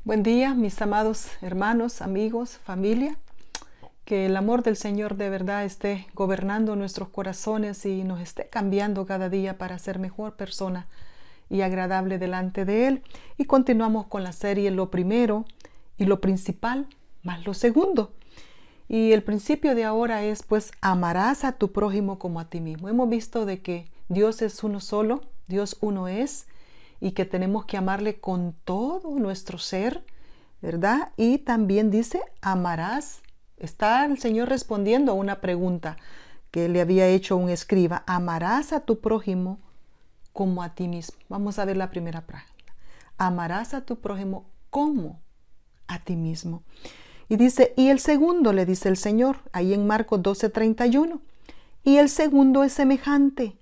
Buen día, mis amados hermanos, amigos, familia. Que el amor del Señor de verdad esté gobernando nuestros corazones y nos esté cambiando cada día para ser mejor persona y agradable delante de Él. Y continuamos con la serie Lo primero y lo principal más lo segundo. Y el principio de ahora es, pues, amarás a tu prójimo como a ti mismo. Hemos visto de que Dios es uno solo, Dios uno es, y que tenemos que amarle con todo nuestro ser, ¿verdad? Y también dice, amarás. Está el Señor respondiendo a una pregunta que le había hecho un escriba. Amarás a tu prójimo como a ti mismo. Vamos a ver la primera práctica. Amarás a tu prójimo como a ti mismo. Y dice, y el segundo, le dice el Señor, ahí en Marcos 12:31. Y el segundo es semejante.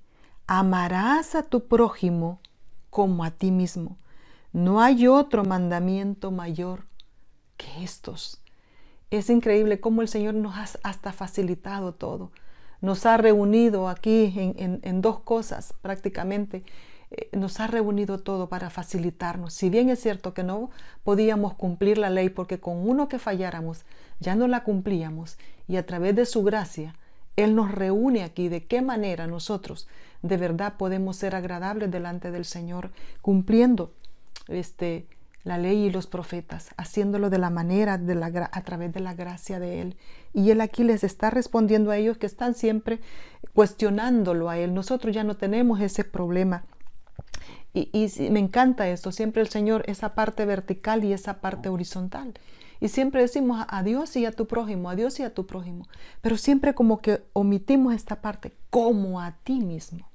Amarás a tu prójimo como a ti mismo. No hay otro mandamiento mayor que estos. Es increíble cómo el Señor nos ha hasta facilitado todo. Nos ha reunido aquí en dos cosas prácticamente. Nos ha reunido todo para facilitarnos. Si bien es cierto que no podíamos cumplir la ley porque con uno que falláramos ya no la cumplíamos, y a través de su gracia Él nos reúne aquí de qué manera nosotros de verdad podemos ser agradables delante del Señor, cumpliendo la ley y los profetas, haciéndolo de la manera, a través de la gracia de Él. Y Él aquí les está respondiendo a ellos que están siempre cuestionándolo a Él. Nosotros ya no tenemos ese problema. Y me encanta esto, siempre el Señor, esa parte vertical y esa parte horizontal. Y siempre decimos a Dios y a tu prójimo, a Dios y a tu prójimo. Pero siempre como que omitimos esta parte, como a ti mismo.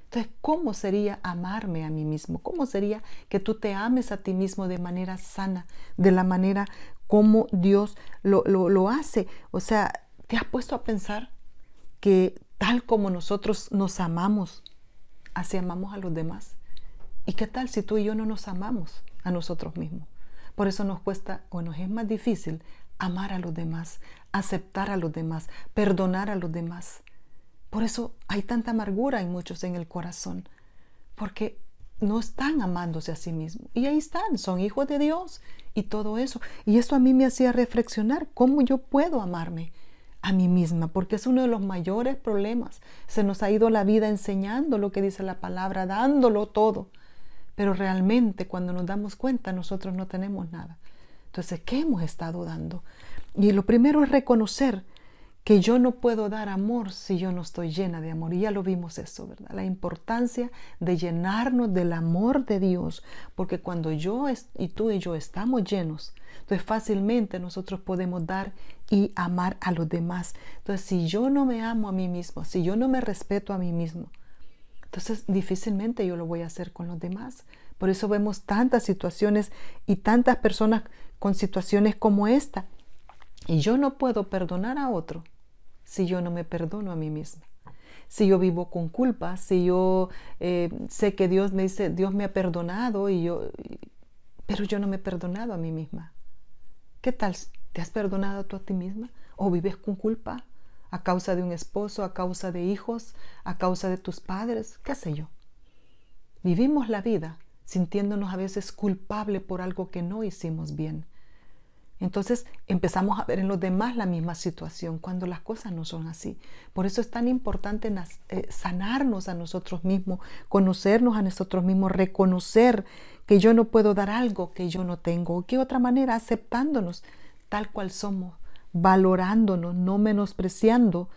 Entonces, ¿cómo sería amarme a mí mismo? ¿Cómo sería que tú te ames a ti mismo de manera sana, de la manera como Dios lo hace? O sea, ¿te has puesto a pensar que tal como nosotros nos amamos, así amamos a los demás? ¿Y qué tal si tú y yo no nos amamos a nosotros mismos? Por eso nos cuesta o nos es más difícil amar a los demás, aceptar a los demás, perdonar a los demás. Por eso hay tanta amargura en muchos en el corazón, porque no están amándose a sí mismos. Y ahí están, son hijos de Dios y todo eso. Y eso a mí me hacía reflexionar cómo yo puedo amarme a mí misma, porque es uno de los mayores problemas. Se nos ha ido la vida enseñando lo que dice la palabra, dándolo todo. Pero realmente cuando nos damos cuenta nosotros no tenemos nada. Entonces, ¿qué hemos estado dando? Y lo primero es reconocer que yo no puedo dar amor si yo no estoy llena de amor. Y ya lo vimos eso, ¿verdad? La importancia de llenarnos del amor de Dios. Porque cuando y tú y yo estamos llenos, entonces fácilmente nosotros podemos dar y amar a los demás. Entonces, si yo no me amo a mí mismo, si yo no me respeto a mí mismo, entonces difícilmente yo lo voy a hacer con los demás. Por eso vemos tantas situaciones y tantas personas con situaciones como esta. Y yo no puedo perdonar a otro si yo no me perdono a mí misma. Si yo vivo con culpa, si yo sé que Dios me dice, Dios me ha perdonado, pero yo no me he perdonado a mí misma. ¿Qué tal? ¿Te has perdonado tú a ti misma? ¿O vives con culpa a causa de un esposo, a causa de hijos, a causa de tus padres? ¿Qué sé yo? Vivimos la vida sintiéndonos a veces culpables por algo que no hicimos bien. Entonces empezamos a ver en los demás la misma situación cuando las cosas no son así. Por eso es tan importante sanarnos a nosotros mismos, conocernos a nosotros mismos, reconocer que yo no puedo dar algo que yo no tengo. ¿Qué otra manera? Aceptándonos tal cual somos, valorándonos, no menospreciando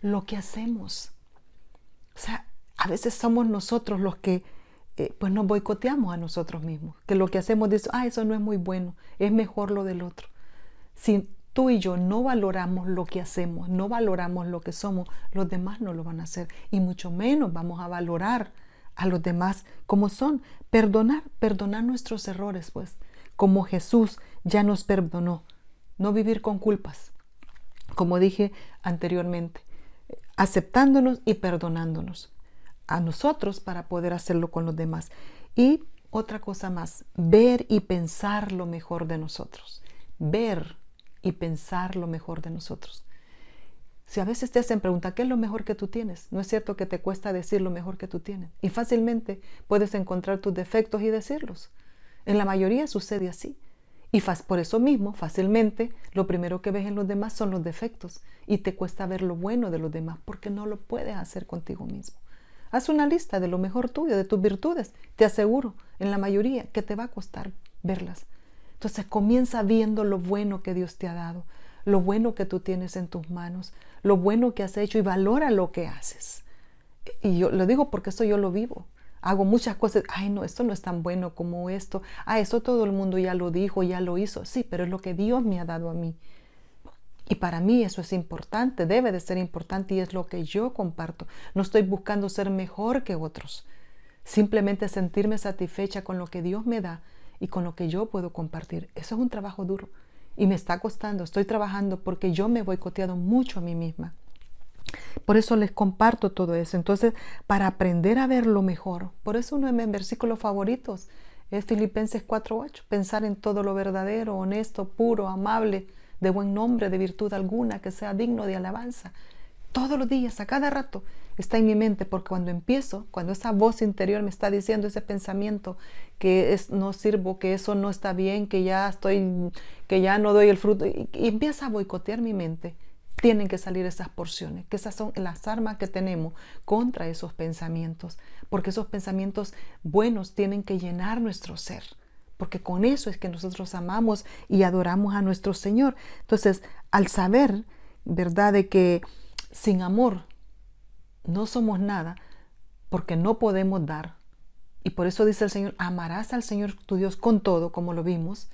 lo que hacemos. O sea, a veces somos nosotros los que pues nos boicoteamos a nosotros mismos, que lo que hacemos dice, eso no es muy bueno, es mejor lo del otro. Si tú y yo no valoramos lo que hacemos, no valoramos lo que somos, los demás no lo van a hacer, y mucho menos vamos a valorar a los demás como son. Perdonar nuestros errores, pues, como Jesús ya nos perdonó. No vivir con culpas, como dije anteriormente, aceptándonos y perdonándonos a nosotros para poder hacerlo con los demás. Y otra cosa más, ver y pensar lo mejor de nosotros. Ver y pensar lo mejor de nosotros. Si a veces te hacen preguntar, ¿qué es lo mejor que tú tienes? No es cierto que te cuesta decir lo mejor que tú tienes. Y fácilmente puedes encontrar tus defectos y decirlos. En la mayoría sucede así. Y por eso mismo, fácilmente, lo primero que ves en los demás son los defectos y te cuesta ver lo bueno de los demás porque no lo puedes hacer contigo mismo. Haz una lista de lo mejor tuyo, de tus virtudes. Te aseguro, en la mayoría, que te va a costar verlas. Entonces comienza viendo lo bueno que Dios te ha dado, lo bueno que tú tienes en tus manos, lo bueno que has hecho y valora lo que haces. Y yo lo digo porque eso yo lo vivo. Hago muchas cosas, ay no, esto no es tan bueno como esto, eso todo el mundo ya lo dijo, ya lo hizo, sí, pero es lo que Dios me ha dado a mí. Y para mí eso es importante, debe de ser importante y es lo que yo comparto. No estoy buscando ser mejor que otros, simplemente sentirme satisfecha con lo que Dios me da y con lo que yo puedo compartir. Eso es un trabajo duro y me está costando, estoy trabajando porque yo me he boicoteado mucho a mí misma. Por eso les comparto todo eso. Entonces, para aprender a ver lo mejor, por eso uno de mis versículos favoritos es Filipenses 4:8, pensar en todo lo verdadero, honesto, puro, amable, de buen nombre, de virtud alguna, que sea digno de alabanza. Todos los días, a cada rato, está en mi mente, porque cuando empiezo, cuando esa voz interior me está diciendo ese pensamiento que no sirvo, que eso no está bien, que ya no doy el fruto, y empieza a boicotear mi mente, tienen que salir esas porciones, que esas son las armas que tenemos contra esos pensamientos, porque esos pensamientos buenos tienen que llenar nuestro ser, porque con eso es que nosotros amamos y adoramos a nuestro Señor. Entonces, al saber, ¿verdad?, de que sin amor no somos nada, porque no podemos dar, y por eso dice el Señor, amarás al Señor tu Dios con todo, como lo vimos,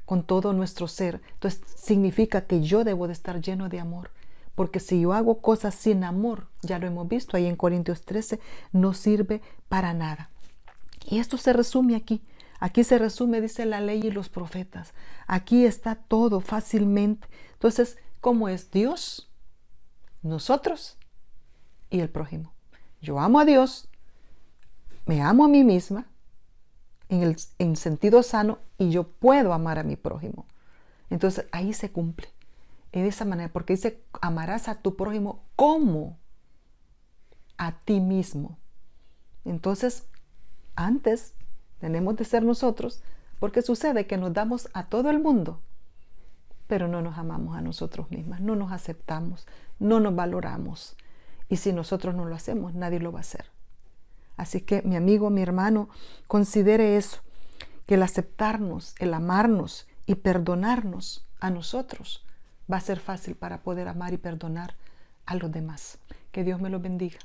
con todo nuestro ser. Entonces significa que yo debo de estar lleno de amor, porque si yo hago cosas sin amor, ya lo hemos visto ahí en Corintios 13, no sirve para nada. Y esto se resume aquí. Aquí se resume, dice la ley y los profetas. Aquí está todo fácilmente. Entonces, ¿cómo es Dios, nosotros y el prójimo? Yo amo a Dios, me amo a mí misma, en sentido sano, y yo puedo amar a mi prójimo. Entonces ahí se cumple de esa manera, porque dice, amarás a tu prójimo como a ti mismo. Entonces, antes tenemos de ser nosotros, porque sucede que nos damos a todo el mundo, pero no nos amamos a nosotros mismas, no nos aceptamos, no nos valoramos. Y si nosotros no lo hacemos, nadie lo va a hacer. Así que mi amigo, mi hermano, considere eso, que el aceptarnos, el amarnos y perdonarnos a nosotros va a ser fácil para poder amar y perdonar a los demás. Que Dios me los bendiga.